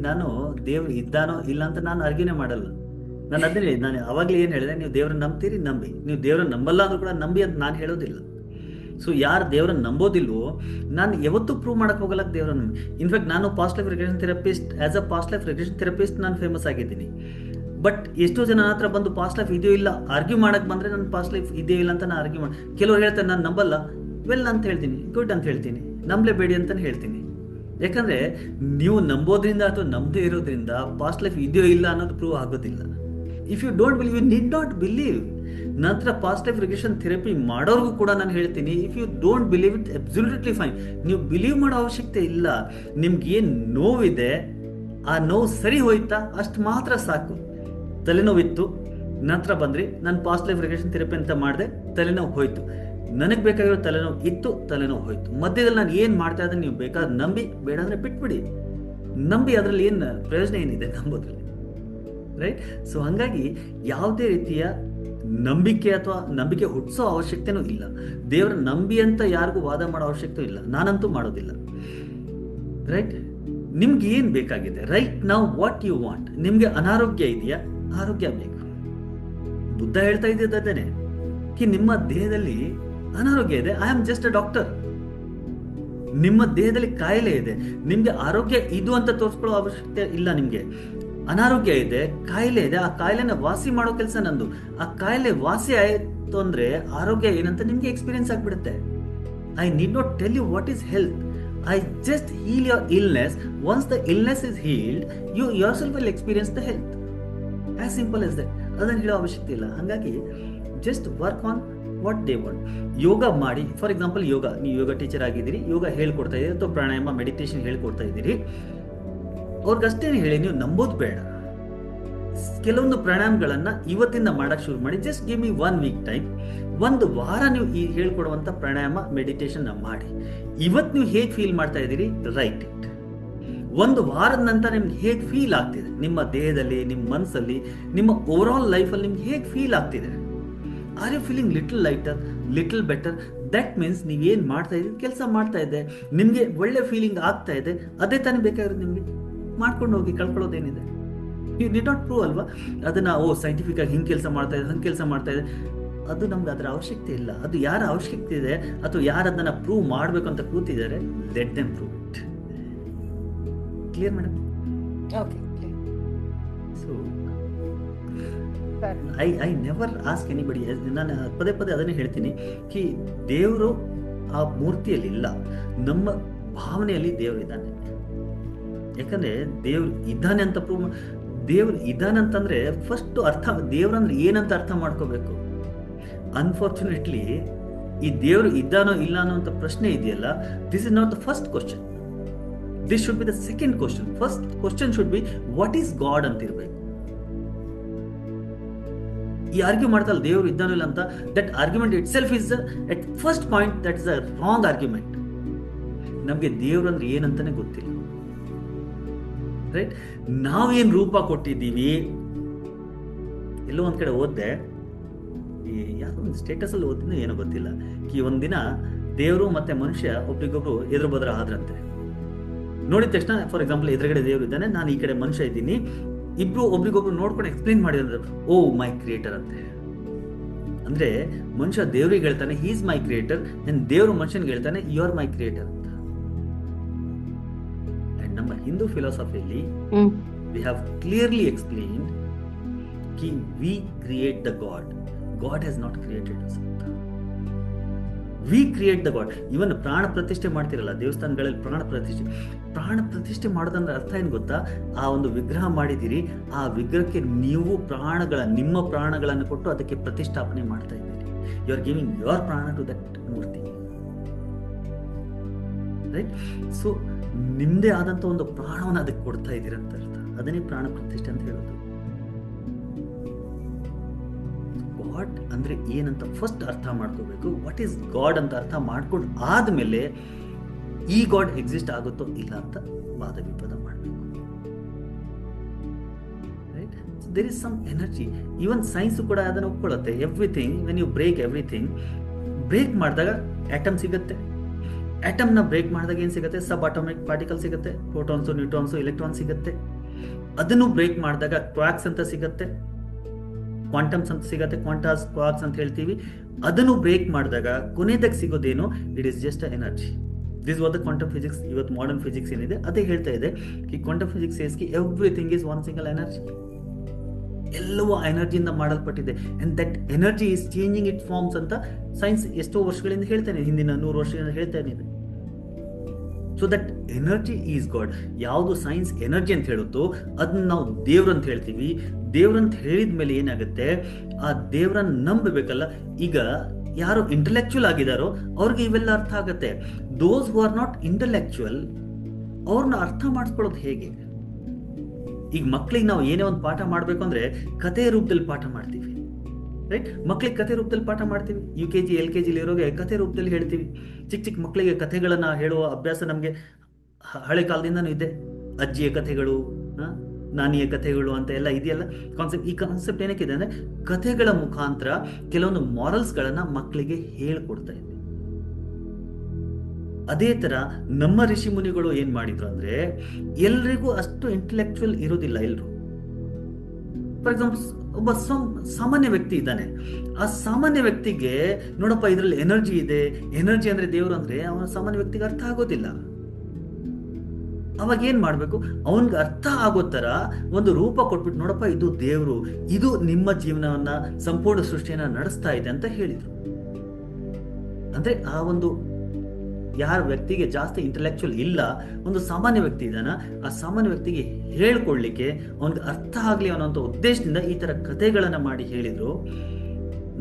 ನಾನು ದೇವ್ರು ಇದ್ದಾನೋ ಇಲ್ಲ ಅಂತ ನಾನು ಅರ್ಗಿನೇ ಮಾಡಲ್ಲ. ನಾನು ಅದನ್ನೇ ನಾನು ಅವಾಗಲೇ ಏನು ಹೇಳಿದೆ, ನೀವು ದೇವ್ರನ್ನ ನಂಬ್ತೀರಿ ನಂಬಿ, ನೀವು ದೇವ್ರನ್ನ ನಂಬಲ್ಲ ಅಂದ್ರೂ ಕೂಡ ನಂಬಿ ಅಂತ ನಾನು ಹೇಳೋದಿಲ್ಲ. ಸೊ ಯಾರು ದೇವ್ರನ್ನ ನಂಬೋದಿಲ್ವೋ ನಾನು ಯಾವತ್ತೂ ಪ್ರೂವ್ ಮಾಡಕ್ಕೆ ಹೋಗಲ್ಲ ದೇವ್ರನ್ನ. ಇನ್ಫ್ಯಾಕ್ಟ್ ನಾನು past life regression therapist, as a past life regression therapist ನಾನು ಫೇಮಸ್ ಆಗಿದ್ದೀನಿ. ಬಟ್ ಎಷ್ಟೋ ಜನ ಹತ್ರ ಬಂದು ಪಾಸ್ಟ್ ಲೈಫ್ ಇದೆಯೋ ಇಲ್ಲ ಆರ್ಗ್ಯೂ ಮಾಡಕ್ಕೆ ಬಂದರೆ ನನ್ನ ಪಾಸ್ಟ್ ಲೈಫ್ ಇದೆಯೋ ಇಲ್ಲ ಅಂತ ನಾನು ಆರ್ಗ್ಯೂ ಮಾಡಿ, ಕೆಲವ್ರು ಹೇಳ್ತಾರೆ ನಾನು ನಂಬಲ್ಲ, ವೆಲ್ ಅಂತ ಹೇಳ್ತೀನಿ, ಗುಡ್ ಅಂತ ಹೇಳ್ತೀನಿ, ನಂಬಲೇಬೇಡಿ ಅಂತಲೇ ಹೇಳ್ತೀನಿ. ಯಾಕಂದರೆ ನೀವು ನಂಬೋದ್ರಿಂದ ಅಥವಾ ನಂಬದೇ ಇರೋದ್ರಿಂದ ಪಾಸ್ಟ್ ಲೈಫ್ ಇದೆಯೋ ಇಲ್ಲ ಅನ್ನೋದು ಪ್ರೂವ್ ಆಗೋದಿಲ್ಲ. If you don't believe, you need not believe. ನಂತರ ಪಾಸ್ಟ್ ಲೈಫ್ ರಿಗ್ರೆಷನ್ ಥೆರಪಿ ಮಾಡೋರ್ಗೂ ಕೂಡ ನಾನು ಹೇಳ್ತೀನಿ, if you don't believe it absolutely fine. ನೀವು ಬಿಲೀವ್ ಮಾಡೋ ಅವಶ್ಯಕತೆ ಇಲ್ಲ. ನಿಮ್ಗೆ ಏನು ನೋವಿದೆ ಆ ನೋವು ಸರಿ ಹೋಯ್ತಾ ಅಷ್ಟು ಮಾತ್ರ ಸಾಕು. ತಲೆನೋವಿತ್ತು, ನಂತರ ಬಂದ್ರಿ, ನಾನು ಪಾಸ್ಟ್ ಲೈಫ್ ರಿಗ್ರೆಷನ್ ಥೆರಪಿ ಅಂತ ಮಾಡಿದೆ, ತಲೆನೋವು ಹೋಯ್ತು. ನನಗೆ ಬೇಕಾಗಿರೋ ತಲೆನೋವು ಇತ್ತು, ತಲೆನೋವು ಹೋಯ್ತು. ಮಧ್ಯದಲ್ಲಿ ನಾನು ಏನು ಮಾಡ್ತಾ ಇದ್ದೀನಿ ನೀವು ಬೇಕಾದ್ರೆ ನಂಬಿ, ಬೇಡ ಅಂದರೆ ಬಿಟ್ಬಿಡಿ. ನಂಬಿ ಅದರಲ್ಲಿ ಏನು ಪ್ರಯೋಜನ ಏನಿದೆ ನಂಬೋದ್ರಲ್ಲಿ, ರೈಟ್? ಸೊ ಹಾಗಾಗಿ ಯಾವುದೇ ರೀತಿಯ ನಂಬಿಕೆ ಅಥವಾ ನಂಬಿಕೆ ಹುಟ್ಟಿಸೋ ಅವಶ್ಯಕತೆನೂ ಇಲ್ಲ. ದೇವರ ನಂಬಿ ಅಂತ ಯಾರಿಗೂ ವಾದ ಮಾಡೋ ಅವಶ್ಯಕತೆ ಇಲ್ಲ, ನಾನಂತೂ ಮಾಡೋದಿಲ್ಲ, ರೈಟ್? ನಿಮ್ಗೆ ಏನು ಬೇಕಾಗಿದೆ ರೈಟ್ ನಾವು, ವಾಟ್ ಯು ವಾಂಟ್. ನಿಮಗೆ ಅನಾರೋಗ್ಯ ಇದೆಯಾ, ಆರೋಗ್ಯ ಬೇಕು. ಬುದ್ಧ ಹೇಳ್ತಾ ಇದ್ದೇನೆ ಕಿ ನಿಮ್ಮ ದೇಹದಲ್ಲಿ ಅನಾರೋಗ್ಯ ಇದೆ, I am just a doctor. ನಿಮ್ಮ ದೇಹದಲ್ಲಿ ಕಾಯಿಲೆ ಇದೆ, ನಿಮ್ಗೆ ಆರೋಗ್ಯ ಇದು ಅಂತ ತೋರಿಸ್ಕೊಳ್ಳೋ ಅವಶ್ಯಕತೆ ಇಲ್ಲ. ನಿಮ್ಗೆ ಅನಾರೋಗ್ಯ ಇದೆ, ಕಾಯಿಲೆ ಇದೆ, ಆ ಕಾಯಿಲೆನ ವಾಸಿ ಮಾಡೋ ಕೆಲಸ ನಂದು. ಆ ಕಾಯಿಲೆ ವಾಸಿ ಆಯ್ತು ಅಂದ್ರೆ ಆರೋಗ್ಯ ಏನಂತ ನಿಮ್ಗೆ ಎಕ್ಸ್ಪೀರಿಯನ್ಸ್ ಆಗ್ಬಿಡುತ್ತೆ. I need not tell you what is health. I just heal your illness. Once the illness is healed, you yourself will experience the health. As simple as that. ಅದನ್ನು ಹೇಳೋ ಅವಶ್ಯಕತೆ ಇಲ್ಲ. ಹಾಗಾಗಿ just work on what they want. Yoga ಮಾಡಿ, for example ಯೋಗ, ನೀವು ಯೋಗ teacher ಆಗಿದ್ದೀರಿ, ಯೋಗ ಹೇಳ್ಕೊಡ್ತಾ ಇದ್ದೀರಿ ಅಥವಾ ಪ್ರಾಣಾಯಾಮ ಮೆಡಿಟೇಷನ್ ಹೇಳ್ಕೊಡ್ತಾ ಇದ್ದೀರಿ, ಅವ್ರಿಗಷ್ಟೇನೆ ಹೇಳಿ, ನೀವು ನಂಬೋದು ಬೇಡ. ಕೆಲವೊಂದು ಪ್ರಾಣಾಯಾಮಗಳನ್ನು ಇವತ್ತಿಂದ ಮಾಡಕ್ಕೆ ಶುರು ಮಾಡಿ. Just give me 1 week time. ಒಂದು ವಾರ ನೀವು ಈ ಹೇಳ್ಕೊಡುವಂಥ ಪ್ರಾಣಾಯಾಮ ಮೆಡಿಟೇಷನ್ ಮಾಡಿ. ಇವತ್ತು ನೀವು ಹೇಗೆ ಫೀಲ್ ಮಾಡ್ತಾ ಇದ್ದೀರಿ, ರೈಟ್ ಇಟ್. ಒಂದು ವಾರದ ನಂತರ ನಿಮ್ಗೆ ಹೇಗೆ ಫೀಲ್ ಆಗ್ತಿದೆ ನಿಮ್ಮ ದೇಹದಲ್ಲಿ, ನಿಮ್ಮ ಮನಸ್ಸಲ್ಲಿ, ನಿಮ್ಮ ಓವರ್ ಆಲ್ ಲೈಫಲ್ಲಿ ನಿಮ್ಗೆ ಹೇಗೆ ಫೀಲ್ ಆಗ್ತಿದೆ. Are you feeling little lighter, little better? That means ನೀವೇನು ಮಾಡ್ತಾ ಇದ್ದೀರಿ, ಕೆಲಸ ಮಾಡ್ತಾ ಇದೆ, ನಿಮಗೆ ಒಳ್ಳೆ ಫೀಲಿಂಗ್ ಆಗ್ತಾ ಇದೆ. ಅದೇ ತಾನೇ ಬೇಕಾಗಿರೋದು ನಿಮಗೆ. ಮಾಡ್ಕೊಂಡು ಹೋಗಿ, ಕಳ್ಕೊಳ್ಳೋದೇನಿದೆ. ಯು ನೀಡ್ ನಾಟ್ ಪ್ರೂವ್ ಅಲ್ವಾ ಅದನ್ನ. ಸೈಂಟಿಫಿಕ್ ಆಗಿ ಹಿಂಗೆ ಕೆಲಸ ಮಾಡ್ತಾ ಇದೆ, ಹಂಗೆ ಕೆಲಸ ಮಾಡ್ತಾ ಇದೆ, ಅದು ನಮ್ಗೆ ಅದರ ಅವಶ್ಯಕತೆ ಇಲ್ಲ. ಅದು ಯಾರ ಅವಶ್ಯಕತೆ ಇದೆ ಅಥವಾ ಯಾರು ಅದನ್ನ ಪ್ರೂವ್ ಮಾಡಬೇಕು ಅಂತ ಕೂತಿದ್ದಾರೆ, let them prove it. Clear madam? Okay. So I never ask anybody. ನಾನು ಪದೇ ಪದೇ ಅದನ್ನೇ ಹೇಳ್ತೀನಿ ಕಿ ದೇವರು ಆ ಮೂರ್ತಿಯಲ್ಲಿ ಇಲ್ಲ, ನಮ್ಮ ಭಾವನೆಯಲ್ಲಿ ದೇವರು ಇದ್ದಾನೆ. ಯಾಕಂದ್ರೆ ದೇವ್ರು ಇದ್ದಾನೆ ಅಂತ ಪ್ರೂವ್, ದೇವ್ರು ಇದ್ದಾನೆ ಅಂತಂದ್ರೆ ಫಸ್ಟ್ ಅರ್ಥ, ದೇವ್ರಂದ್ರೆ ಏನಂತ ಅರ್ಥ ಮಾಡ್ಕೋಬೇಕು. ಅನ್ಫಾರ್ಚುನೇಟ್ಲಿ ಈ ದೇವರು ಇದ್ದಾನೋ ಇಲ್ಲ ಅನ್ನೋ ಅಂತ ಪ್ರಶ್ನೆ ಇದೆಯಲ್ಲ, this is not the first question. This should be the second question. First question should be what is god ಅಂತ ಇರ್ಬೇಕು. ಈ ಆರ್ಗ್ಯೂ ಮಾಡ್ತಲ್ಲ ದೇವರು ಇದ್ದಾನೋ ಇಲ್ಲ ಅಂತ, that argument it self is at first point that is a wrong argument. ನಮಗೆ ದೇವ್ರು ಅಂದ್ರೆ ಏನಂತಾನೆ ಗೊತ್ತಿಲ್ಲ, ರೈಟ್? ನಾವೇನು ರೂಪ ಕೊಟ್ಟಿದ್ದೀವಿ. ಎಲ್ಲೋ ಒಂದ್ ಕಡೆ ಓದ್ದೆ, ಯಾವುದೋ ಒಂದು ಸ್ಟೇಟಸ್ ಅಲ್ಲಿ ಓದಿನ ಏನೋ ಗೊತ್ತಿಲ್ಲ, ಈ ಒಂದಿನ ದೇವರು ಮತ್ತೆ ಮನುಷ್ಯ ಒಬ್ರಿಗೊಬ್ರು ಎದುರು ಬದ್ರ ಆದ್ರಂತೆ. ನೋಡಿದ ತಕ್ಷಣ, ಫಾರ್ ಎಕ್ಸಾಂಪಲ್ ಎದುರುಗಡೆ ದೇವರು ಇದ್ದಾನೆ, ನಾನು ಈ ಕಡೆ ಮನುಷ್ಯ ಇದ್ದೀನಿ, ಇಬ್ರು ಒಬ್ರಿಗೊಬ್ರು ನೋಡ್ಕೊಂಡು ಎಕ್ಸ್ಪ್ಲೇನ್ ಮಾಡಿದ್ರೆ, ಓ ಮೈ ಕ್ರಿಯೇಟರ್ ಅಂತ. ಅಂದ್ರೆ ಮನುಷ್ಯ ದೇವ್ರಿಗೆ ಹೇಳ್ತಾನೆ ಹಿ ಈಸ್ ಮೈ ಕ್ರಿಯೇಟರ್, ದೇವರು ಮನುಷ್ಯನ್ಗೆ ಹೇಳ್ತಾನೆ ಯು ಆರ್ ಮೈ ಕ್ರಿಯೇಟರ್ ಅಂತ. ಅಂಡ್ ನಮ್ಮ ಹಿಂದೂ ಫಿಲಾಸಫಿಯಲ್ಲಿ ವಿ ಹ್ಯಾವ್ ಕ್ಲಿಯರ್ಲಿ ಎಕ್ಸ್ಪ್ಲೇನ್ಡ್ ಕಿ we create the God, God has not created us. We create the God. ಇವನ್ ಪ್ರಾಣ ಪ್ರತಿಷ್ಠೆ ಮಾಡ್ತಿರಲ್ಲ ದೇವಸ್ಥಾನಗಳಲ್ಲಿ, ಪ್ರಾಣ ಪ್ರತಿಷ್ಠೆ ಮಾಡೋದಂದ್ರೆ ಅರ್ಥ ಏನು ಗೊತ್ತಾ? ಆ ಒಂದು ವಿಗ್ರಹ ಮಾಡಿದಿರಿ, ಆ ವಿಗ್ರಹಕ್ಕೆ ನೀವು ನಿಮ್ಮ ಪ್ರಾಣಗಳನ್ನು ಕೊಟ್ಟು ಅದಕ್ಕೆ ಪ್ರತಿಷ್ಠಾಪನೆ ಮಾಡ್ತಾ ಇದ್ದೀರಿ. You are giving your prana to that murti, right? So ನಿಮ್ದೇ ಆದಂತ ಒಂದು ಪ್ರಾಣವನ್ನು ಅದಕ್ಕೆ ಕೊಡ್ತಾ ಇದ್ದೀರಿ ಅಂತ ಅರ್ಥ. ಅದನ್ನೇ ಪ್ರಾಣ ಪ್ರತಿಷ್ಠೆ ಅಂತ ಹೇಳೋದು. ಗಾಡ್ ಅಂದ್ರೆ ಏನಂತ ಫಸ್ಟ್ ಅರ್ಥ ಮಾಡ್ಕೋಬೇಕು. ವಾಟ್ ಈಸ್ ಗಾಡ್ ಅಂತ ಅರ್ಥ ಮಾಡ್ಕೊಂಡು ಆದ್ಮೇಲೆ ಈ ಗಾಡ್ ಎಕ್ಸಿಸ್ಟ್ ಆಗುತ್ತೋ ಇಲ್ಲ ಅಂತ ವಾದ ವಿವಾದ ಮಾಡಬೇಕು, right? There is some energy. Even science ಕೂಡ ಅದನ್ನು ಒಪ್ಕೊಳ್ಳುತ್ತೆ. Everything when you break everything, break ಮಾಡಿದಾಗ ಆಟಮ್ ಸಿಗುತ್ತೆ. ಆಟಮ್ನ ಬ್ರೇಕ್ ಮಾಡಿದಾಗ ಏನು ಸಿಗುತ್ತೆ? ಸಬ್ ಅಟಾಮಿಕ್ ಪಾರ್ಟಿಕಲ್ ಸಿಗುತ್ತೆ, ಪ್ರೋಟಾನ್ಸು, ನ್ಯೂಟ್ರಾನ್ಸು, ಎಲೆಕ್ಟ್ರಾನ್ ಸಿಗುತ್ತೆ. ಅದನ್ನು ಬ್ರೇಕ್ ಮಾಡಿದಾಗ ಕ್ವಾಕ್ಸ್ ಅಂತ ಸಿಗುತ್ತೆ, ಕ್ವಾಂಟಮ್ಸ್ ಅಂತ ಸಿಗುತ್ತೆ, ಕ್ವಾಂಟಾಸ್ ಕ್ವಾಕ್ಸ್ ಅಂತ ಹೇಳ್ತೀವಿ. ಅದನ್ನು ಬ್ರೇಕ್ ಮಾಡಿದಾಗ ಕೊನೆಯದಾಗ ಸಿಗೋದೇನು? It is just energy. This was the quantum physics. ಇವತ್ತು ಮಾಡರ್ನ್ ಫಿಸಿಕ್ಸ್ ಏನಿದೆ ಅದೇ ಹೇಳ್ತಾ ಇದೆ ಈ ಕ್ವಾಂಟಮ್ ಫಿಸಿಕ್ಸ್ ಸೇಸ್ ಕಿ everything is one single energy. ಎಲ್ಲವೂ ಎನರ್ಜಿಯಿಂದ ಮಾಡಲ್ಪಟ್ಟಿದೆ. And that energy is changing its forms ಅಂತ ಸೈನ್ಸ್ ಎಷ್ಟೋ ವರ್ಷಗಳಿಂದ ಹೇಳ್ತಾನೆ, ಹಿಂದಿನ 100 ವರ್ಷಗಳಿಂದ ಹೇಳ್ತಾನೆ ಇದೆ. So that energy is God. ಯಾವುದು ಸೈನ್ಸ್ ಎನರ್ಜಿ ಅಂತ ಹೇಳುತ್ತೋ ಅದನ್ನ ನಾವು ದೇವ್ರು ಅಂತ ಹೇಳ್ತೀವಿ. ದೇವ್ರಂತ ಹೇಳಿದ ಮೇಲೆ ಏನಾಗುತ್ತೆ? ಆ ದೇವ್ರನ್ನ ನಂಬಬೇಕಲ್ಲ. ಈಗ ಯಾರು ಇಂಟೆಲೆಕ್ಚುಯಲ್ ಆಗಿದಾರೋ ಅವ್ರಿಗೆ ಇವೆಲ್ಲ ಅರ್ಥ ಆಗುತ್ತೆ. ದೋಸ್ ಹೂ ಆರ್ ನಾಟ್ ಇಂಟೆಲೆಕ್ಚುಯಲ್ ಅವ್ರನ್ನ ಅರ್ಥ ಮಾಡಿಸ್ಕೊಳ್ಳೋದು ಹೇಗೆ? ಈಗ ಮಕ್ಕಳಿಗೆ ನಾವು ಏನೇ ಒಂದು ಪಾಠ ಮಾಡಬೇಕು ಅಂದ್ರೆ ಕಥೆಯ ರೂಪದಲ್ಲಿ ಪಾಠ ಮಾಡ್ತೀವಿ, ರೈಟ್? ಮಕ್ಕಳಿಗೆ ಕಥೆ ರೂಪದಲ್ಲಿ ಪಾಠ ಮಾಡ್ತೀವಿ. UKG LKG ಇರೋಗೆ ಕಥೆ ರೂಪದಲ್ಲಿ ಹೇಳ್ತೀವಿ. ಚಿಕ್ಕ ಚಿಕ್ಕ ಮಕ್ಕಳಿಗೆ ಕಥೆಗಳನ್ನ ಹೇಳುವ ಅಭ್ಯಾಸ ನಮಗೆ ಹಳೆ ಕಾಲದಿಂದನೂ ಇದೆ. ಅಜ್ಜಿಯ ಕಥೆಗಳು, ನಾನಿಯ ಕಥೆಗಳು ಅಂತ ಎಲ್ಲ ಇದೆಯಲ್ಲ ಕಾನ್ಸೆಪ್ಟ್. ಈ ಕಾನ್ಸೆಪ್ಟ್ ಏನಕ್ಕೆ ಇದೆ ಅಂದ್ರೆ ಕಥೆಗಳ ಮುಖಾಂತರ ಕೆಲವೊಂದು ಮಾರಲ್ಸ್ಗಳನ್ನ ಮಕ್ಕಳಿಗೆ ಹೇಳ್ಕೊಡ್ತಾ ಇದೆ. ಅದೇ ತರ ನಮ್ಮ ಋಷಿ ಮುನಿಗಳು ಏನ್ ಮಾಡಿದ್ರು ಅಂದ್ರೆ ಎಲ್ರಿಗೂ ಅಷ್ಟು ಇಂಟೆಲೆಕ್ಚುಯಲ್ ಇರೋದಿಲ್ಲ. ಎಲ್ರು ಫಾರ್ ಎಕ್ಸಾಂಪಲ್ ಒಬ್ಬ ಸಾಮಾನ್ಯ ವ್ಯಕ್ತಿ ಇದ್ದಾನೆ. ಆ ಸಾಮಾನ್ಯ ವ್ಯಕ್ತಿಗೆ ನೋಡಪ್ಪ ಇದ್ರಲ್ಲಿ ಎನರ್ಜಿ ಇದೆ, ಎನರ್ಜಿ ಅಂದ್ರೆ ದೇವರು ಅಂದ್ರೆ ಅವನ ಸಾಮಾನ್ಯ ವ್ಯಕ್ತಿಗೆ ಅರ್ಥ ಆಗೋದಿಲ್ಲ. ಅವಾಗ ಏನ್ ಮಾಡ್ಬೇಕು? ಅವನ್ಗೆ ಅರ್ಥ ಆಗೋ ತರ ಒಂದು ರೂಪ ಕೊಟ್ಬಿಟ್ಟು ನೋಡಪ್ಪ ಇದು ದೇವರು, ಇದು ನಿಮ್ಮ ಜೀವನವನ್ನ ಸಂಪೂರ್ಣ ಸೃಷ್ಟಿಯನ್ನ ನಡೆಸ್ತಾ ಇದೆ ಅಂತ ಹೇಳಿದ್ರು. ಅಂದ್ರೆ ಆ ಒಂದು ಯಾರ ವ್ಯಕ್ತಿಗೆ ಜಾಸ್ತಿ ಇಂಟೆಲೆಕ್ಚುಯಲ್ ಇಲ್ಲ, ಒಂದು ಸಾಮಾನ್ಯ ವ್ಯಕ್ತಿ ಇದ್ದಾನ, ಆ ಸಾಮಾನ್ಯ ವ್ಯಕ್ತಿಗೆ ಹೇಳ್ಕೊಡ್ಲಿಕ್ಕೆ ಅವನ್ಗೆ ಅರ್ಥ ಆಗ್ಲಿ ಅನ್ನೋಂಥ ಉದ್ದೇಶದಿಂದ ಈ ತರ ಕಥೆಗಳನ್ನ ಮಾಡಿ ಹೇಳಿದ್ರು.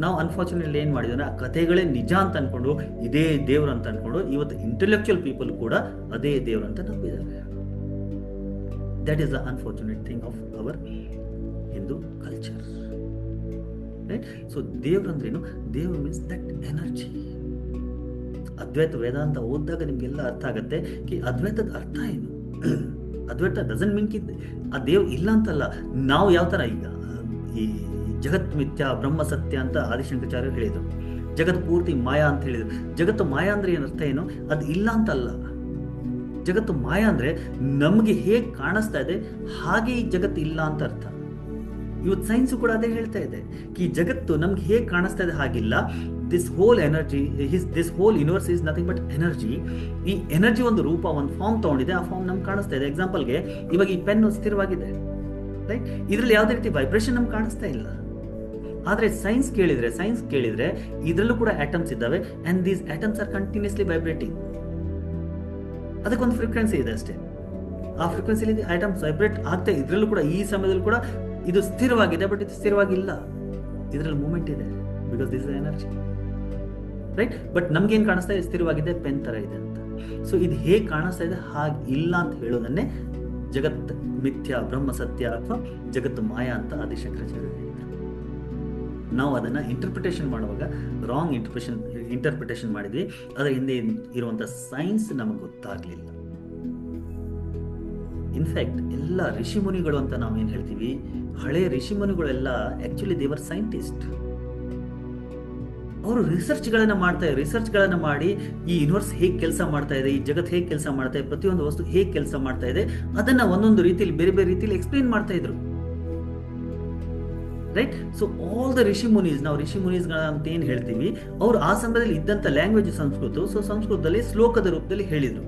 ನಾವು ಅನ್ಫಾರ್ಚುನೇಟ್ಲಿ ಏನ್ ಮಾಡಿದ್ರೆ ಆ ಕಥೆಗಳೇ ನಿಜ ಅಂತ ಅನ್ಕೊಂಡು ಇದೇ ದೇವ್ರು ಅಂತ ಅನ್ಕೊಂಡು ಇವತ್ತು ಇಂಟೆಲೆಕ್ಚುಯಲ್ ಪೀಪಲ್ ಕೂಡ ಅದೇ ದೇವ್ರು ಅಂತ ನಂಬಿದ್ದಾರೆ. That is the unfortunate thing of our Hindu culture, right? So ದೇವ್ರು ಅಂದ್ರೇನು? ದೇವ್ರು ಮೀನ್ಸ್ ದಟ್ ಎನರ್ಜಿ. ಅದ್ವೈತ ವೇದಾಂತ ಓದಿದಾಗ ನಿಮ್ಗೆಲ್ಲ ಅರ್ಥ ಆಗತ್ತೆ ಕಿ ಅದ್ವೈತದ ಅರ್ಥ ಏನು. ಅದ್ವೈತ ಡಸಂಟ್ ಮೀನ್ ಕಿ ಆ ದೇವ್ ಇಲ್ಲ ಅಂತಲ್ಲ. ನಾವು ಯಾವ ತರ ಈಗ ಈ ಜಗತ್ ಮಿಥ್ಯ ಬ್ರಹ್ಮ ಸತ್ಯ ಅಂತ ಆದಿಶಂಕರಾಚಾರ್ಯರು ಹೇಳಿದ್ರು. ಜಗತ್ ಪೂರ್ತಿ ಮಾಯಾ ಅಂತ ಹೇಳಿದ್ರು. ಜಗತ್ತು ಮಾಯಾ ಅಂದ್ರೆ ಏನ್ ಅರ್ಥ ಏನು? ಅದು ಇಲ್ಲ ಅಂತಲ್ಲ. ಜಗತ್ತು ಮಾಯಾ ಅಂದ್ರೆ ನಮ್ಗೆ ಹೇಗ್ ಕಾಣಿಸ್ತಾ ಇದೆ ಹಾಗೆ ಈ ಜಗತ್ತು ಇಲ್ಲ ಅಂತ ಅರ್ಥ. ಇವತ್ತು ಸೈನ್ಸ್ ಕೂಡ ಅದೇ ಹೇಳ್ತಾ ಇದೆ ಕಿ ಜಗತ್ತು ನಮ್ಗೆ ಹೇಗ್ ಕಾಣಿಸ್ತಾ ಇದೆ ಹಾಗಿಲ್ಲ. This whole energy, this whole universe is nothing but energy. ಈ ಎನರ್ಜಿ ಒಂದು ರೂಪ, ಒಂದು ಫಾರ್ಮ್ ತಗೊಂಡಿದೆ, ಆ ಫಾರ್ಮ್ ನಮ್ಗೆ ಕಾಣಿಸ್ತಾ ಇದೆ. ಎಕ್ಸಾಂಪಲ್ಗೆ ಇವಾಗ ಈ ಪೆನ್ ಸ್ಥಿರವಾಗಿದೆ, ರೈಟ್? ಇದ್ರಲ್ಲಿ ಯಾವುದೇ ರೀತಿ ವೈಬ್ರೇಷನ್ ನಮ್ಗೆ ಕಾಣಿಸ್ತಾ ಇಲ್ಲ. ಆದ್ರೆ ಸೈನ್ಸ್ ಕೇಳಿದ್ರೆ ಇದ್ರಲ್ಲೂ ಕೂಡ ಆಟಮ್ಸ್ ಇದ್ದಾವೆ and these atoms R continuously vibrating. ಅದಕ್ಕೊಂದು ಫ್ರೀಕ್ವೆನ್ಸಿ ಇದೆ ಅಷ್ಟೇ. ಆ ಫ್ರೀಕ್ವೆನ್ಸಿಲಿ ಆಟಮ್ಸ್ ವೈಬ್ರೇಟ್ ಆಗ್ತಾ ಇದ್ರಲ್ಲೂ ಕೂಡ ಈ ಸಮಯದಲ್ಲಿ ಕೂಡ ಇದು ಸ್ಥಿರವಾಗಿದೆ, ಬಟ್ ಇದು ಸ್ಥಿರವಾಗಿಲ್ಲ. ಇದರಲ್ಲಿ ಮೂವ್ಮೆಂಟ್ ಇದೆ because this is energy, right? But ನಮ್ಗೆ ಏನ್ ಕಾಣಿಸ್ತಾ ಇದೆ? ಸ್ಥಿರವಾಗಿದೆ, ಪೆನ್ ತರ ಇದೆ ಅಂತ. ಸೊ ಇದು ಹೇಗೆ ಕಾಣಿಸ್ತಾ ಇದೆ ಹಾಗೆ ಇಲ್ಲ ಅಂತ ಹೇಳೋದನ್ನೇ ಜಗತ್ ಮಿಥ್ಯ ಬ್ರಹ್ಮ ಸತ್ಯ ಅಥವಾ ಜಗತ್ತು ಮಾಯಾ ಅಂತ ಆದಿಶಂಕರಾಚಾರ್ಯ ಹೇಳಿದ್ರು. ನಾವು ಅದನ್ನ ಇಂಟರ್ಪ್ರಿಟೇಷನ್ ಮಾಡುವಾಗ ರಾಂಗ್ ಇಂಟರ್ಪ್ರಿಟೇಷನ್ ಮಾಡಿದ್ವಿ. ಅದರ ಹಿಂದೆ ಇರುವಂತ ಸೈನ್ಸ್ ನಮಗೆ ಗೊತ್ತಾಗ್ಲಿಲ್ಲ. ಇನ್ಫ್ಯಾಕ್ಟ್ ಎಲ್ಲ ಋಷಿ ಮುನಿಗಳು ಅಂತ ನಾವು ಏನ್ ಹೇಳ್ತೀವಿ, ಹಳೆ ಋಷಿ ಮುನಿಗಳೆಲ್ಲ ಆಕ್ಚುಲಿ ದೇವರ್ ಸೈಂಟಿಸ್ಟ್. ಅವರು ರಿಸರ್ಚ್ಗಳನ್ನ ಮಾಡಿ ಈ ಯೂನಿವರ್ಸ್ ಹೇಗೆ ಕೆಲಸ ಮಾಡ್ತಾ ಇದೆ, ಈ ಜಗತ್ ಹೇಗೆ ಕೆಲಸ ಮಾಡ್ತಾ ಇದೆ, ಪ್ರತಿಯೊಂದು ವಸ್ತು ಹೇಗೆ ಕೆಲಸ ಮಾಡ್ತಾ ಇದೆ ಅದನ್ನ ಒಂದೊಂದು ರೀತಿಯಲ್ಲಿ ಬೇರೆ ಬೇರೆ ರೀತಿಯಲ್ಲಿ ಎಕ್ಸ್ಪ್ಲೇನ್ ಮಾಡ್ತಾ ಇದ್ರು, ರೈಟ್? ಸೊ ಆಲ್ ದ ಋಷಿ ಮುನೀಸ್, ನಾವು ಋಷಿ ಮುನೀಸ್ಗಳ ಅಂತ ಏನ್ ಹೇಳ್ತೀವಿ, ಅವ್ರು ಆ ಸಮಯದಲ್ಲಿ ಇದ್ದಂತ ಲ್ಯಾಂಗ್ವೇಜ್ ಸಂಸ್ಕೃತ. ಸೊ ಸಂಸ್ಕೃತದಲ್ಲಿ ಶ್ಲೋಕದ ರೂಪದಲ್ಲಿ ಹೇಳಿದ್ರು.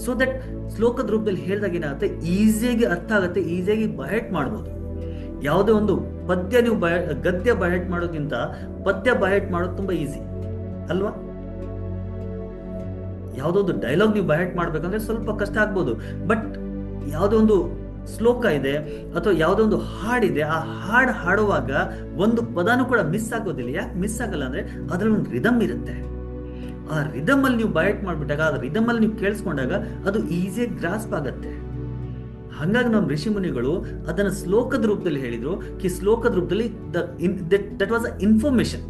ಸೊ ದಟ್ ಶ್ಲೋಕದ ರೂಪದಲ್ಲಿ ಹೇಳಿದಾಗ ಏನಾಗುತ್ತೆ, ಈಸಿಯಾಗಿ ಅರ್ಥ ಆಗುತ್ತೆ, ಈಸಿಯಾಗಿ ಬಯಟ್ ಮಾಡ್ಬೋದು. ಯಾವುದೇ ಒಂದು ಪದ್ಯ ನೀವು ಗದ್ಯ ಬಯಟ್ ಮಾಡೋಕ್ಕಿಂತ ಪದ್ಯ ಬಯಟ್ ಮಾಡೋದು ತುಂಬಾ ಈಸಿ ಅಲ್ವಾ? ಯಾವುದೋ ಒಂದು ಡೈಲಾಗ್ ನೀವು ಬಯಟ್ ಮಾಡ್ಬೇಕಂದ್ರೆ ಸ್ವಲ್ಪ ಕಷ್ಟ ಆಗ್ಬೋದು. ಬಟ್ ಯಾವುದೋ ಒಂದು ಶ್ಲೋಕ ಇದೆ ಅಥವಾ ಯಾವುದೋ ಒಂದು ಹಾಡಿದೆ, ಆ ಹಾಡು ಹಾಡುವಾಗ ಒಂದು ಪದಾನು ಕೂಡ ಮಿಸ್ ಆಗೋದಿಲ್ಲ. ಯಾಕೆ ಮಿಸ್ ಆಗಲ್ಲ ಅಂದ್ರೆ ಅದ್ರಲ್ಲಿ ಒಂದು ರಿದಮ್ ಇರುತ್ತೆ. ಆ ರಿದಮ್ ಅಲ್ಲಿ ನೀವು ಬಯಟ್ ಮಾಡ್ಬಿಟ್ಟಾಗ, ಆ ರಿದಮ್ ಅಲ್ಲಿ ನೀವು ಕೇಳಿಸ್ಕೊಂಡಾಗ ಅದು ಈಸಿಯಾಗಿ ಗ್ರಾಸ್ಪ್ ಆಗತ್ತೆ. ಹಾಗಾಗಿ ನಮ್ಮ ಋಷಿ ಮುನಿಗಳು ಅದನ್ನ ಶ್ಲೋಕದ ರೂಪದಲ್ಲಿ ಹೇಳಿದ್ರು. ಶ್ಲೋಕದ ರೂಪದಲ್ಲಿ ದಟ್ ವಾಸ್ ಅ ಇನ್ಫಾರ್ಮೇಶನ್.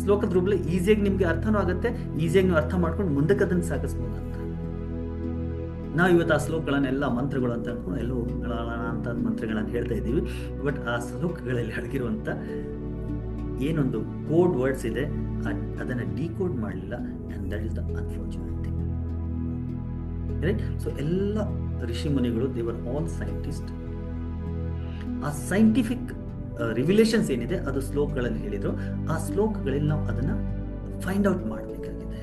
ಶ್ಲೋಕದ ರೂಪದಲ್ಲಿ ಈಸಿಯಾಗಿ ನಿಮ್ಗೆ ಅರ್ಥನೂ ಆಗುತ್ತೆ, ಈಸಿಯಾಗಿ ನೀವು ಅರ್ಥ ಮಾಡ್ಕೊಂಡು ಮುಂದಕ್ಕೆ ಅದನ್ನ ಸಾಗಿಸ್ಬೋದು ಅಂತ. ನಾವು ಇವತ್ತು ಆ ಶ್ಲೋಕಗಳನ್ನೆಲ್ಲ ಮಂತ್ರಗಳು ಅಂತ ಅನ್ಕೊಂಡು ಎಲ್ಲೋ ಅಂತ ಮಂತ್ರಗಳನ್ನ ಹೇಳ್ತಾ ಇದ್ದೀವಿ. ಬಟ್ ಆ ಶ್ಲೋಕಗಳಲ್ಲಿ ಅಡಗಿರುವಂತ ಏನೊಂದು ಕೋಡ್ ವರ್ಡ್ಸ್ ಇದೆ ಅದನ್ನ ಡಿಕೋಡ್ ಮಾಡಲಿಲ್ಲ. And that is the unfortunate thing. Right. So ಎಲ್ಲ ಋಷಿ ಮುನಿಗಳು ದೇವರ್ ಆಲ್ ಸೈಂಟಿಸ್ಟ್. ಆ ಸೈಂಟಿಫಿಕ್ ರಿವಿಲೇಷನ್ಸ್ ಏನಿದೆ ಅದು ಶ್ಲೋಕಗಳಲ್ಲಿ ಹೇಳಿದ್ರು. ಆ ಶ್ಲೋಕಗಳಲ್ಲಿ ನಾವು ಅದನ್ನ ಫೈಂಡ್ ಔಟ್ ಮಾಡಬೇಕಾಗಿದೆ.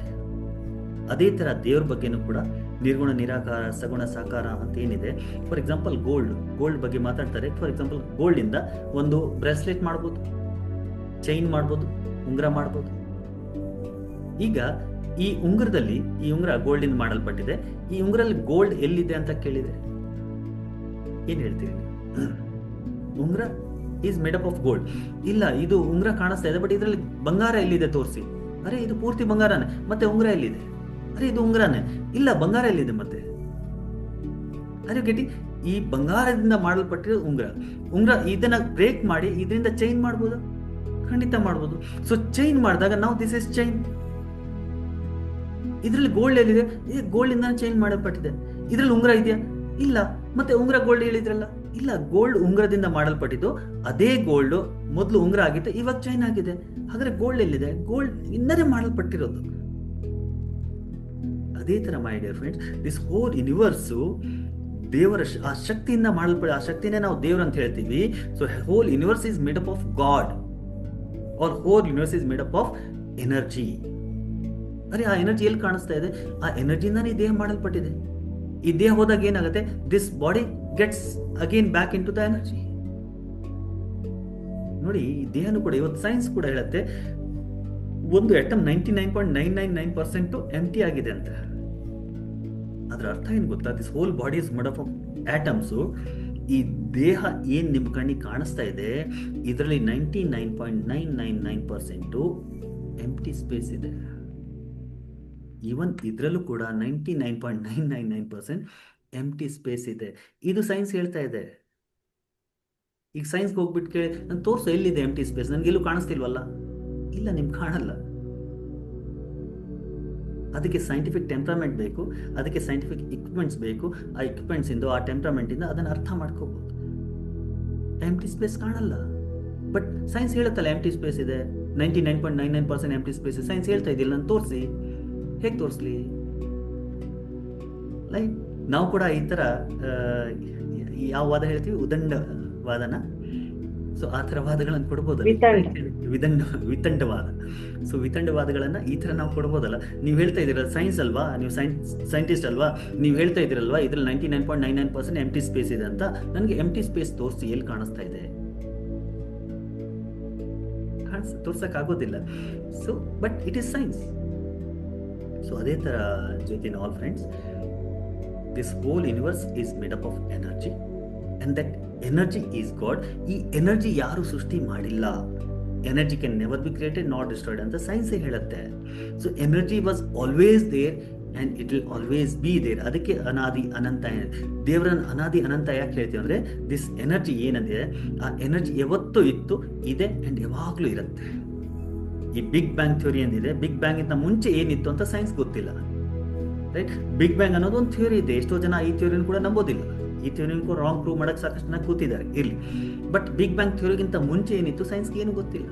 ಅದೇ ತರ ದೇವ್ರ ಬಗ್ಗೆನೂ ಕೂಡ ನಿರ್ಗುಣ, ನಿರಾಕಾರ, ಸಗುಣ, ಸಾಕಾರ ಅಂತ ಏನಿದೆ. ಫಾರ್ ಎಕ್ಸಾಂಪಲ್ ಗೋಲ್ಡ್ ಬಗ್ಗೆ ಮಾತಾಡ್ತಾರೆ. ಫಾರ್ ಎಕ್ಸಾಂಪಲ್ ಗೋಲ್ಡ್ ಇಂದ ಒಂದು ಬ್ರೇಸ್ಲೆಟ್ ಮಾಡ್ಬೋದು, ಚೈನ್ ಮಾಡ್ಬೋದು, ಉಂಗುರ ಮಾಡ್ಬೋದು. ಈಗ ಈ ಉಂಗುರ ಗೋಲ್ಡ್ ಇಂದ ಮಾಡಲ್ಪಟ್ಟಿದೆ. ಈ ಉಂಗುರಲ್ಲಿ ಗೋಲ್ಡ್ ಎಲ್ಲಿದೆ ಅಂತ ಕೇಳಿದ್ರೆ ಏನ್ ಹೇಳ್ತೀರಿ? ಉಂಗುರ is made up of gold. ಇಲ್ಲ, ಇದು ಉಂಗುರ ಕಾಣಿಸ್ತಾ ಇದೆ, ಬಟ್ ಇದರಲ್ಲಿ ಬಂಗಾರ ಎಲ್ಲಿದೆ ತೋರಿಸಿ. ಅರೆ ಇದು ಪೂರ್ತಿ ಬಂಗಾರನೇ, ಮತ್ತೆ ಉಂಗುರ ಎಲ್ಲಿದೆ? ಅರೆ ಇದು ಉಂಗುರನೇ, ಇಲ್ಲ ಬಂಗಾರ ಎಲ್ಲಿದೆ ಮತ್ತೆ? ಅರೆ ಗೆಟಿ, ಈ ಬಂಗಾರದಿಂದ ಮಾಡಲ್ಪಟ್ಟಿರೋ ಉಂಗುರ ಇದನ್ನ ಬ್ರೇಕ್ ಮಾಡಿ ಇದರಿಂದ ಚೈನ್ ಮಾಡ್ಬೋದು, ಖಂಡಿತ ಮಾಡ್ಬೋದು. ಸೊ ಚೈನ್ ಮಾಡಿದಾಗ ನಾವು ದಿಸ್ ಇಸ್ ಚೈನ್. ಇದ್ರಲ್ಲಿ ಗೋಲ್ಡ್ ಎಲ್ಲಿದೆ? ಗೋಲ್ಡ್ ಇಂದ ಚೈನ್ ಮಾಡಲ್ಪಟ್ಟಿದೆ. ಇದ್ರಲ್ಲಿ ಉಂಗುರ ಇದೆಯಾ? ಇಲ್ಲ, ಮತ್ತೆ ಉಂಗುರ ಗೋಲ್ಡ್ ಹೇಳಿದ್ರಲ್ಲ. ಇಲ್ಲ, ಗೋಲ್ಡ್ ಉಂಗುರದಿಂದ ಮಾಡಲ್ಪಟ್ಟಿದ್ದು. ಅದೇ ಗೋಲ್ಡ್ ಮೊದಲು ಉಂಗುರ ಆಗಿತ್ತು, ಇವಾಗ ಚೈನ್ ಆಗಿದೆ. ಹಾಗಾದ್ರೆ ಗೋಲ್ಡ್ ಎಲ್ಲಿದೆ? ಗೋಲ್ಡ್ ಇಂದನೇ ಮಾಡಲ್ಪಟ್ಟಿರೋದು. ಅದೇ ತರ my dear friends, this whole universe ದೇವರ ಆ ಶಕ್ತಿಯಿಂದ ಮಾಡಲ್ಪಟ್ಟ, ಆ ಶಕ್ತಿನೇ ನಾವು ದೇವ್ರ ಅಂತ ಹೇಳ್ತೀವಿ. So whole universe is made up of God, or whole universe is made up of energy. ಅರೆ ಆ ಎನರ್ಜಿ ಎಲ್ಲಿ ಕಾಣಿಸ್ತಾ ಇದೆ? ಆ ಎನರ್ಜಿಯಿಂದಾನೇ ಈ ದೇಹ ಮಾಡಲ್ಪಟ್ಟಿದೆ. ಈ ದೇಹ ಹೋದಾಗ ಏನಾಗುತ್ತೆ? This body gets again back into the energy. ನೋಡಿ, ಈ ದೇಹನೂ ಕೂಡ ಇವತ್ತು ಸೈನ್ಸ್ ಕೂಡ ಹೇಳುತ್ತೆ, ಒಂದು ಆಟಮ್ 99.999% ಎಂಟಿ ಆಗಿದೆ ಅಂತ. ಅದ್ರ ಅರ್ಥ ಏನ್ ಗೊತ್ತಾ? This whole body is made up of atoms. ಈ ದೇಹ ಏನ್ ನಿಮ್ ಕಣ್ಣಿಗೆ ಕಾಣಿಸ್ತಾ ಇದೆ, ಇದರಲ್ಲಿ 99.999% ಎಂಟಿ ಸ್ಪೇಸ್ ಇದೆ. ಈವನ್ ಇದ್ರಲ್ಲೂ ಕೂಡ 99.999% ಎಂಟಿ ಸ್ಪೇಸ್ ಇದೆ. ಇದು ಸೈನ್ಸ್ ಹೇಳ್ತಾ ಇದೆ. ಈಗ ಸೈನ್ಸ್ಗೆ ಹೋಗ್ಬಿಟ್ಟು ಕೇಳಿ, ನಾನು ತೋರಿಸು ಎಲ್ಲಿದೆ ಎಂಟಿ ಸ್ಪೇಸ್, ನನಗೆಲ್ಲೂ ಕಾಣಿಸ್ತಿಲ್ವಲ್ಲ. ಇಲ್ಲ, ನಿಮ್ಗೆ ಕಾಣಲ್ಲ. ಅದಕ್ಕೆ ಸೈಂಟಿಫಿಕ್ ಟೆಂಪರಮೆಂಟ್ ಬೇಕು, ಅದಕ್ಕೆ ಸೈಂಟಿಫಿಕ್ ಇಕ್ವಿಪ್ಮೆಂಟ್ಸ್ ಬೇಕು. ಆ ಇಕ್ವಿಪ್ಮೆಂಟ್ಸ್ ಇಂದ, ಆ ಟೆಂಪರಮೆಂಟ್ ಇಂದ ಅದನ್ನು ಅರ್ಥ ಮಾಡ್ಕೋಬಹುದು. ಎಂಟಿ ಸ್ಪೇಸ್ ಕಾಣಲ್ಲ, ಬಟ್ ಸೈನ್ಸ್ ಹೇಳುತ್ತಲ್ಲ ಎಂಟಿ ಸ್ಪೇಸ್ ಇದೆ, 99.99% ಎಂಟಿ ಸ್ಪೇಸ್. ಸೈನ್ಸ್ ಹೇಳ್ತಾ ಇದ್ದಿಲ್ಲ, ನಾನು ತೋರಿಸಿ. ಹೇಗೆ ತೋರಿಸ್ಲಿ? ಲೈಕ್ ನಾವು ಕೂಡ ಈ ಥರ ಯಾವ ವಾದ ಹೇಳ್ತೀವಿ? ಉದಂಡ ವಾದನ. ಸೊ ಆ ಥರ ವಾದಗಳನ್ನು ಕೊಡ್ಬೋದಲ್ಲ, ವಿತಂಡವಾದ. ಸೊ ವಿತಂಡವಾದಗಳನ್ನ ಈ ಥರ ನಾವು ಕೊಡ್ಬೋದಲ್ಲ. ನೀವು ಹೇಳ್ತಾ ಇದ್ದೀರಲ್ಲ, ಸೈನ್ಸ್ ಅಲ್ವಾ, ನೀವು ಸೈಂಟಿಸ್ಟ್ ಅಲ್ವಾ, ನೀವು ಹೇಳ್ತಾ ಇದ್ದೀರಲ್ವಾ ಇದ್ರಲ್ಲಿ 99.99% ಎಂಟಿ ಸ್ಪೇಸ್ ಇದೆ ಅಂತ. ನನಗೆ ಎಂಟಿ ಸ್ಪೇಸ್ ತೋರಿಸಿ, ಎಲ್ಲಿ ಕಾಣಿಸ್ತಾ ಇದೆ? ತೋರ್ಸಕ್ಕಾಗೋದಿಲ್ಲ. So but it is science. So ಅದೇ ತರ ಜೊತೆನ all friends, this whole universe is made up of energy, and that energy is God. ಈ ಎನರ್ಜಿ ಯಾರು ಸೃಷ್ಟಿ ಮಾಡಿಲ್ಲ. Energy can never be created not destroyed ಅಂತ ಸೈನ್ಸ್ ಹೇಳುತ್ತೆ. So energy was always there and it will always be there. ಅದಕ್ಕೆ ಅನಾದಿ ಅನಂತ. ದೇವರನ್ನ ಅನಾದಿ ಅನಂತ ಯಾಕೆ ಹೇಳ್ತೀವಿ ಅಂದ್ರೆ, ದಿಸ್ ಎನರ್ಜಿ ಏನಿದೆ, ಆ ಎನರ್ಜಿ ಯಾವತ್ತೂ ಇತ್ತು, ಇದೆ ಅಂಡ್ ಯಾವಾಗ್ಲೂ ಇರುತ್ತೆ. ಈ ಬಿಗ್ ಬ್ಯಾಂಗ್ ಥಿಯರಿ ಏನಿದೆ, ಬಿಗ್ ಬ್ಯಾಂಗ್ ಇಂತ ಮುಂಚೆ ಏನಿತ್ತು ಅಂತ ಸೈನ್ಸ್ ಗೊತ್ತಿಲ್ಲ, ರೈಟ್? ಬಿಗ್ ಬ್ಯಾಂಗ್ ಅನ್ನೋದು ಒಂದು ಥಿಯರಿ ಇದೆ. ಎಷ್ಟೋ ಜನ ಈ ಥಿಯರಿನ ಕೂಡ ನಂಬೋದಿಲ್ಲ. ಈ ಥಿಯರಿನ ಕೂಡ ರಾಂಗ್ ಪ್ರೂವ್ ಮಾಡಕ್ಕೆ ಸಾಕಷ್ಟು ಜನ ಕೂತಿದ್ದಾರೆ, ಇರ್ಲಿ. ಬಟ್ ಬಿಗ್ ಬ್ಯಾಂಗ್ ಥಿಯರಿಗಿಂತ ಮುಂಚೆ ಏನಿತ್ತು ಸೈನ್ಸ್ಗೆ ಏನು ಗೊತ್ತಿಲ್ಲ,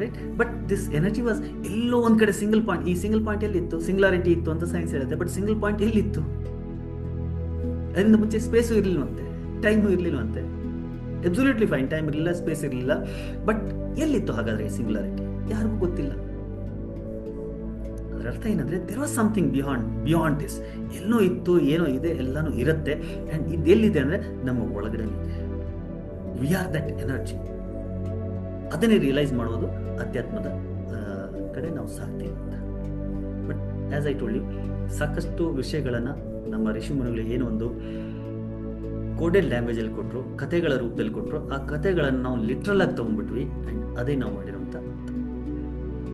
right? But this energy was ಎಲ್ಲೋ ಒಂದ್ ಕಡೆ ಸಿಂಗಲ್ ಪಾಯಿಂಟ್. ಈ ಸಿಂಗಲ್ ಪಾಯಿಂಟ್ ಎಲ್ಲಿತ್ತು? ಸಿಂಗ್ಯುಲಾರಿಟಿ ಇತ್ತು ಅಂತ ಸೈನ್ಸ್ ಹೇಳುತ್ತೆ. ಬಟ್ ಸಿಂಗಲ್ ಪಾಯಿಂಟ್ ಎಲ್ಲಿತ್ತು? ಅದರಿಂದ ಮುಂಚೆ ಸ್ಪೇಸು ಇರ್ಲಿಲ್ವಂತೆ, ಟೈಮು ಇರ್ಲಿಲ್ವಂತೆ. ಅಬ್ಸಲ್ಯೂಟ್ಲಿ ಫೈನ್, ಟೈಮ್ ಇರಲಿಲ್ಲ, ಸ್ಪೇಸ್ ಇರಲಿಲ್ಲ. ಬಟ್ ಎಲ್ಲಿತ್ತು ಹಾಗಾದ್ರೆ ಈ ಸಿಂಗ್ಯುಲಾರಿಟಿ? ಯಾರಿಗೂ ಗೊತ್ತಿಲ್ಲ. ಅದರ ಅರ್ಥ ಏನಂದ್ರೆ, there was something beyond this. ಎಲ್ಲೋ ಇತ್ತು, ಏನೋ ಇದೆ, ಎಲ್ಲಾನು ಇರುತ್ತೆ. ಅಂಡ್ ಇದು ಎಲ್ಲಿದೆ ಅಂದ್ರೆ ನಮ್ಮ ಒಳಗಡೆ ಇದೆ. We are that energy. ಅದನ್ನೇ ರಿಯಲೈಸ್ ಮಾಡೋದು ಅಧ್ಯಾತ್ಮದ ಕಡೆ ನಾವು ಸಾಕ್ತೀವಿ ಅಂತ. But as I told you, ಸಾಕಷ್ಟು ವಿಷಯಗಳನ್ನ ನಮ್ಮ ಋಷಿ ಮುನಿಗಳು ಏನೋ ಒಂದು ಕೋಡೆಡ್ ಲ್ಯಾಂಗ್ವೇಜ್ ಅಲ್ಲಿ ಕೊಟ್ಟರು, ಕಥೆಗಳ ರೂಪದಲ್ಲಿ ಕೊಟ್ಟರು. ಆ ಕಥೆಗಳನ್ನು ನಾವು ಲಿಟ್ರಲ್ ಆಗಿ ತಗೊಂಡ್ಬಿಟ್ವಿ, ಅಂಡ್ ಅದೇ ನಾವು ಮಾಡಿರುವಂತ